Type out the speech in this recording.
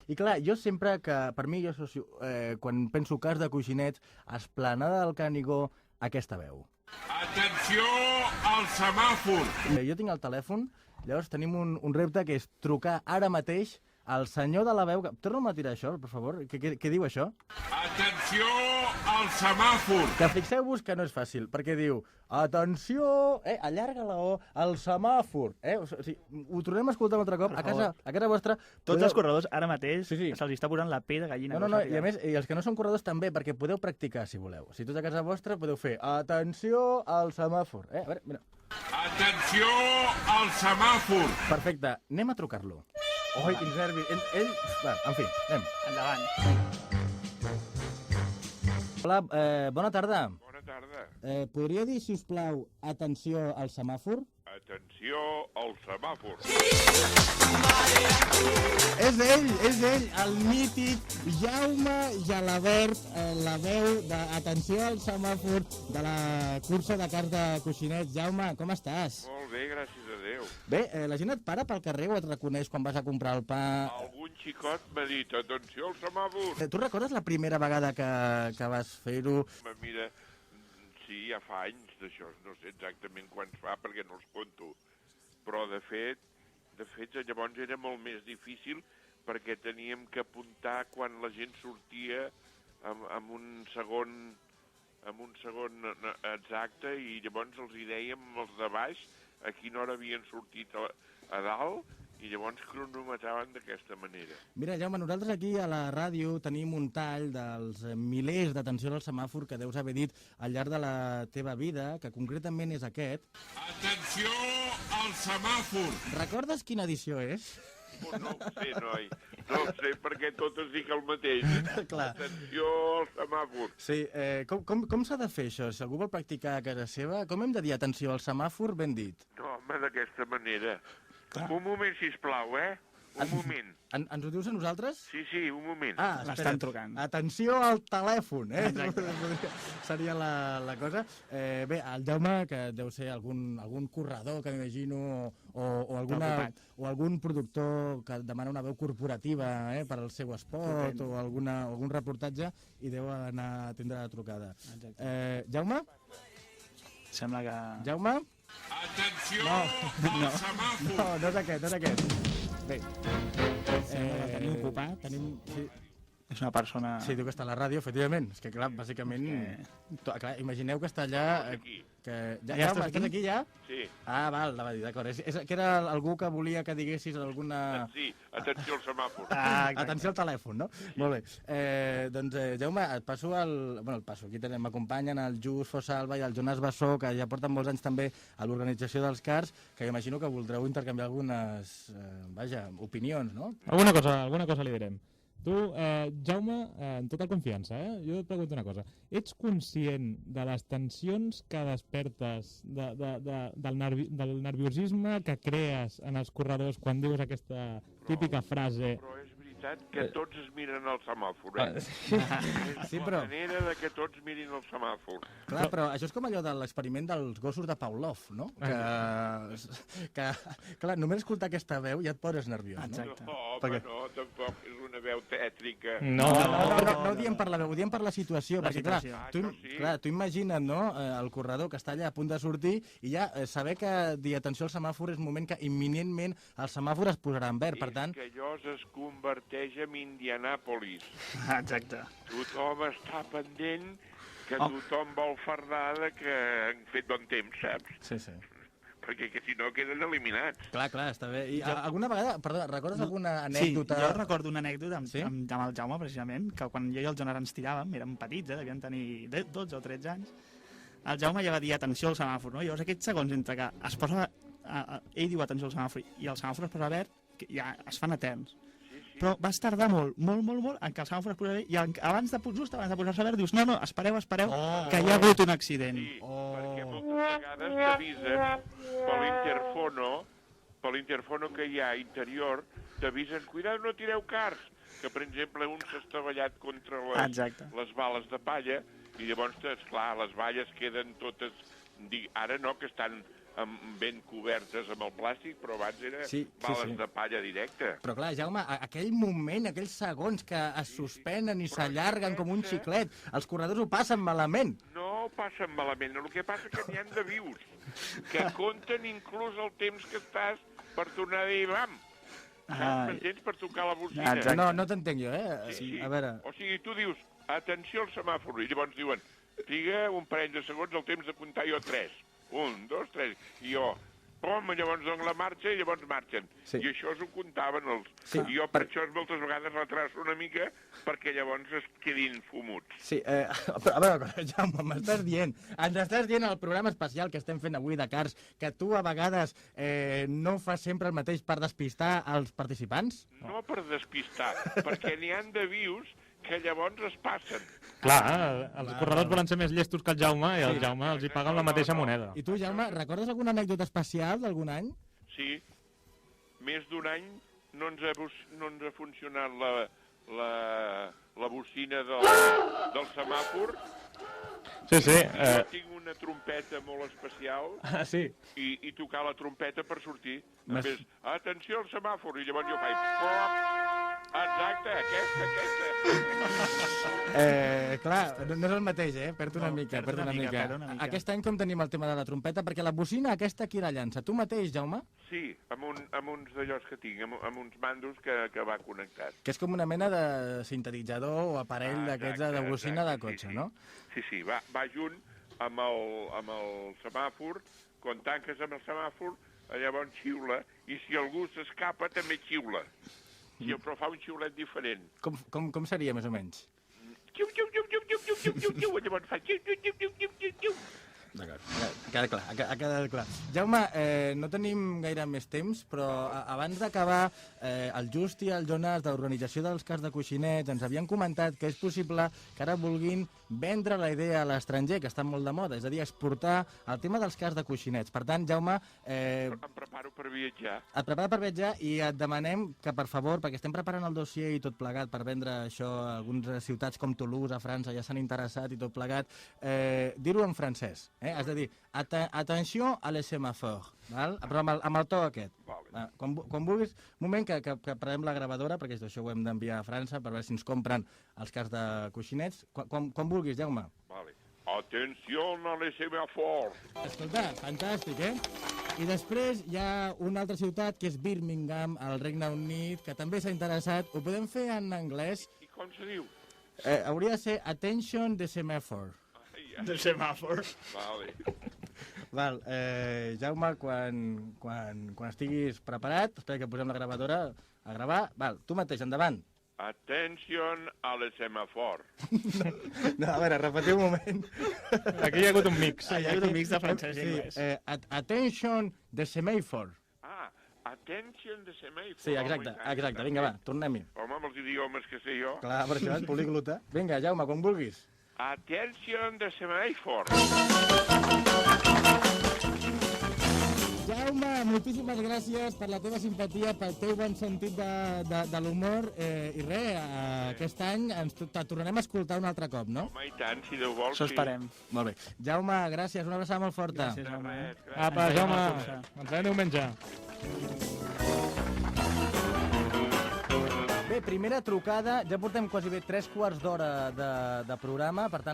I clar, jo sempre que, per mi, jo associo, quan penso cas de coixinets, Esplanada del Canigó, aquesta veu. Atenció al semàfor! Jo tinc el telèfon, llavors tenim un repte que és trucar ara mateix al senyor de la veu... Torna'm a tirar això, per favor. Què diu això? Atenció al semàfor! Que fixeu-vos que no és fàcil, perquè diu atenció, allarga la O, al semàfor. O sigui, ho tornem a escoltar un altre cop a casa vostra. Tots els corredors ara mateix Sí. se'ls està posant la pell de gallina. No, i a més, i els que no són corredors també, perquè podeu practicar, si voleu. Si tots a casa vostra podeu fer atenció al semàfor. A veure, mira. Atenció al semàfor! Perfecte, anem a trucar-lo. Oi, quins nervis. Ell... Va, en fi, anem. Endavant. Hola, bona tarda. Bona tarda. Podria dir, si us plau, atenció al semàfor? Atenció al semàfor. És ell, el mític Jaume Gelabert, la veu d'Atenció al semàfor de la cursa de cars de coixinets. Jaume, com estàs? Molt bé, gràcies a Déu. Bé, la gent et para pel carrer o et reconeix quan vas a comprar el pa? Algun xicot m'ha dit atenció al semàfor. Tu recordes la primera vegada que vas fer-ho? Mira, sí, ja fa anys d'això, no sé exactament quants fa perquè no els conto. Però de fet, llavors era molt més difícil perquè teníem que apuntar quan la gent sortia amb un segon exacte i llavors els hi dèiem els de baix a quina hora havien sortit a dalt i llavors cronometraven d'aquesta manera. Mira, Jaume, nosaltres aquí a la ràdio tenim un tall dels milers d'atenció al semàfor que deus haver dit al llarg de la teva vida, que concretament és aquest. Atenció al semàfor! Recordes quina edició és? No ho sé, noi. No ho sé perquè totes dic el mateix. Clar. Atenció al semàfor. Sí, com s'ha de fer això? Si algú vol practicar a casa seva, com hem de dir atenció al semàfor ben dit? No, home, d'aquesta manera. Un moment, sisplau, Un moment. Ens ho dius a nosaltres? Sí, un moment. L'estan trucant. Atenció al telèfon, Seria la cosa. Bé, el Jaume, que deu ser algun corredor, que m'imagino, o algun productor que demana una veu corporativa per al seu esport, o algun reportatge, i deu anar a atendre la trucada. Jaume? Sembla que... Jaume? Atenció al semàfor! No és aquest. Bé, tenim ocupat. Sí. És una persona... Sí, diu que està a la ràdio, efectivament. És que, clar, bàsicament... Clar, imagineu que està allà... Ja estàs aquí, ja? Sí. Val, d'acord. És que era algú que volia que diguessis alguna... Sí, atenció al semàfor. Atenció al telèfon, no? Sí. Molt bé. Doncs, Jaume, et passo aquí m'acompanyen el Just Fosalva i el Jonas Bassó, que ja porten molts anys també a l'organització dels cars, que imagino que voldreu intercanviar algunes, opinions, no? Alguna cosa li direm. Tu, Jaume, amb tota confiança, jo et pregunto una cosa. Ets conscient de les tensions que despertes, del nerviosisme que crees en els corredors quan dius aquesta típica frase? Però és veritat que tots es miren al semàfor, Sí, però... la manera de que tots mirin el semàfor. Clar, però això és com allò de l'experiment dels gossos de Pavlov, no? Que clar, només escoltar aquesta veu ja et poses nerviós, no? Exacte. No, home, no, tampoc és una veu tètrica. No diem per la veu, diem per la situació, perquè clar, tu imagina't, no?, el corredor que està allà a punt de sortir i ja saber que dir atenció al semàfor és un moment que imminentment el semàfor es posarà en verd, per tant... És que allò es converteix en Indianàpolis. Exacte. Tothom està pendent que tothom vol fardar que han fet bon temps, saps? Sí. Perquè que si no queden eliminats. Clar, està bé. I alguna vegada, perdó, recordes alguna anècdota? Sí, jo recordo una anècdota amb el Jaume, precisament, que quan jo i el Jonas ens tiràvem, érem petits, devien tenir 12 o 13 anys, el Jaume ja va dir atenció al semàfor, no? Llavors aquests segons entre que es posa... ell diu atenció al semàfor i el semàfor es posa verd, ja es fan eterns. Però vas tardar molt, en que el semàfor es posa verd, i abans de posar-se verd dius, no, espereu, que hi ha hagut un accident. Sí, perquè moltes vegades t'avisen per l'interfono que hi ha interior, t'avisen, cuidado, no tireu cars, que per exemple un s'ha estavellat contra les bales de palla, i llavors, esclar, les valles queden totes, ara no, que estan ben cobertes amb el plàstic, però abans era bales de palla directa. Però clar, Jaume, aquell moment, aquells segons que es suspenen i s'allarguen com un xiclet, els corredors ho passen malament. No ho passen malament, el que passa que n'hi ha de vius, que compten inclús el temps que estàs per tornar a dir, vam, m'entens, per tocar la bocina. No t'entenc jo, Sí. A veure... O sigui, tu dius, atenció al semàfor, i llavors diuen, triga un parell de segons el temps de comptar jo 3. 1, 2, 3, i jo, pom, llavors dono la marxa i llavors marxen. I això s'ho comptaven els... I jo per això moltes vegades retraso una mica perquè llavors es quedin fumuts. Sí, però a veure, Jaume, m'estàs dient, ens estàs dient al programa especial que estem fent avui de Cars que tu a vegades no fas sempre el mateix per despistar els participants? No per despistar, perquè n'hi han de vius que llavors es passen. Clar, els corredors volen ser més llestos que el Jaume i el Jaume els hi paguen la mateixa moneda. I tu, Jaume, recordes alguna anècdota especial d'algun any? Sí. Més d'un any no ens ha funcionat la bocina del semàfor. Sí. Jo tinc una trompeta molt especial i tocar la trompeta per sortir. A més, atenció al semàfor, i llavors jo faig... Exacte, aquesta. Clar, no és el mateix, perd una mica. Aquest any com tenim el tema de la trompeta? Perquè la bocina aquesta qui la llança? Tu mateix, Jaume? Sí, amb uns d'allòs que tinc, amb uns mandos que va connectat. Que és com una mena de sintetitzador o aparell d'aquests de bocina de cotxe, no? Sí, va junt amb el semàfor. Quan tanques amb el semàfor, llavors xiula, i si algú s'escapa també xiula. Però fa un xiulet diferent. Com seria, més o menys? Llavors fa... D'acord, ha quedat clar. Jaume, no tenim gaire més temps, però abans d'acabar, el Just i el Jonas d'Organització dels Cars de Coixinets ens havien comentat que és possible que ara vulguin vendre la idea a l'estranger, que està molt de moda, és a dir, exportar el tema dels cars de coixinets. Per tant, Jaume... Em preparo per viatjar. Et prepara per viatjar i et demanem que, per favor, perquè estem preparant el dossier i tot plegat per vendre això a algunes ciutats com Toulouse, a França, ja s'han interessat i tot plegat, dir-ho en francès. Has de dir, atenció a les semàfors, però amb el to aquest. Quan vulguis, un moment que prenem la gravadora, perquè això ho hem d'enviar a França per veure si ens compren els cars de coixinets. Quan vulguis, Jaume. Atenció a les semàfors. Escolta, fantàstic, I després hi ha una altra ciutat, que és Birmingham, al Regne Unit, que també s'ha interessat. Ho podem fer en anglès. I com se diu? Hauria de ser Attention the Semaphore. The Semaphore. Val, Jaume, quan estiguis preparat, espera que posem la gravadora a gravar. Val, tu mateix, endavant. Attention a les semàfors. No, a veure, repetiu un moment. Aquí hi ha hagut un mix. Hi ha hagut un mix de francès i anglès. Attention the semaphore. Attention the semaphore. Sí, exacte. Vinga, va, tornem-hi. Home, amb els idiomes que sé jo. Clar, per això és poliglota. Vinga, Jaume, quan vulguis. Attention the semaphore. Jaume, moltíssimes gràcies per la teva simpatia, pel teu bon sentit de l'humor. I res, aquest any te tornarem a escoltar un altre cop, no? Home, i tant, si Déu vol. Això esperem. Molt bé. Jaume, gràcies, una abraçada molt forta. Gràcies, Jaume. Apa, Jaume, ens veiem diumenge. Bé, primera trucada, ja portem quasi bé 3 quarts d'hora de programa, per tant,